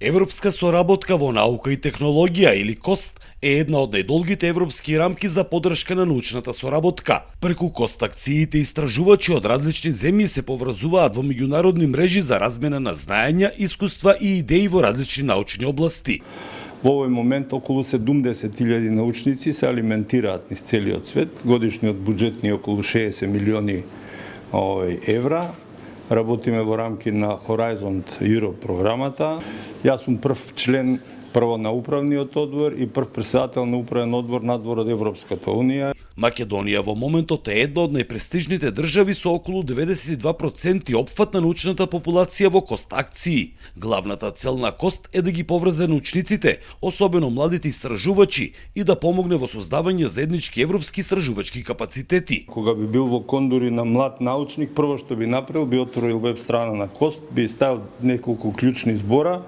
Европска соработка во наука и технологија или КОСТ е една од најдолгите европски рамки за поддршка на научната соработка. Преку КОСТ акциите истражувачи од различни земји се поврзуваат во меѓународни мрежи за размена на знаења, искуства и идеи во различни научни области. Во овој момент околу 70.000 научници се алиментираат низ целиот свет. Годишниот буџет ни е околу 60 милиони евра. Работиме во рамки на Horizon Europe програмата. Јас сум прв член на управниот одбор и прв претседател на управен одбор надвор од Европската унија. Македонија во моментот е една од најпрестижните држави со околу 92% опфат на научната популација во КОСТ акции. Главната цел на КОСТ е да ги поврзе научниците, особено младите истражувачи, и да помогне во создавање заеднички европски истражувачки капацитети. Кога би бил во кондури на млад научник, прво што би направил, би отворил веб страна на КОСТ, би ставил неколку клучни збора,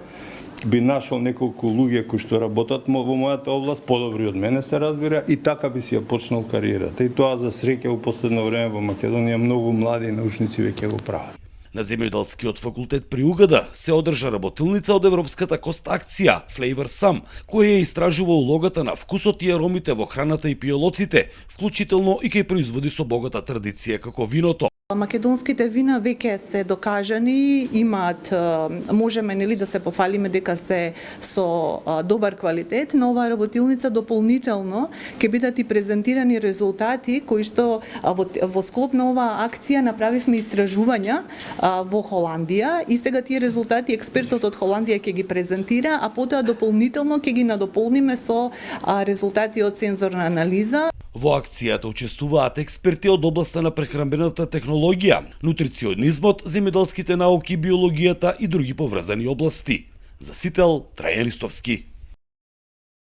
би нашол неколку луѓе кои што работат во мојата област, подобри од мене се разбира, и така би си ја почнал кариерата. И тоа за среќа во последно време во Македонија многу млади научници веќе го прават. На земјоделскиот факултет при УГД се одржа работилница од европската КОСТ акција Flavor Sam, која ја истражува улогата на вкусот и аромите во храната и пијолоците, вклучително и кај производи со богата традиција како виното. Македонските вина веќе се докажани, имаат, можеме нели да се пофалиме дека се со добар квалитет, но оваа работилница дополнително ќе бидат и презентирани резултати кои што во склоп на оваа акција направивме истражувања во Холандија и сега тие резултати експертот од Холандија ќе ги презентира, а потоа дополнително ќе ги надополниме со резултати од сензорна анализа. Во акцијата учествуваат експерти од областа на прехранбената технологија, нутриционизмот, земјоделските науки, биологијата и други поврзани области. За Сител, Трајан Ристовски.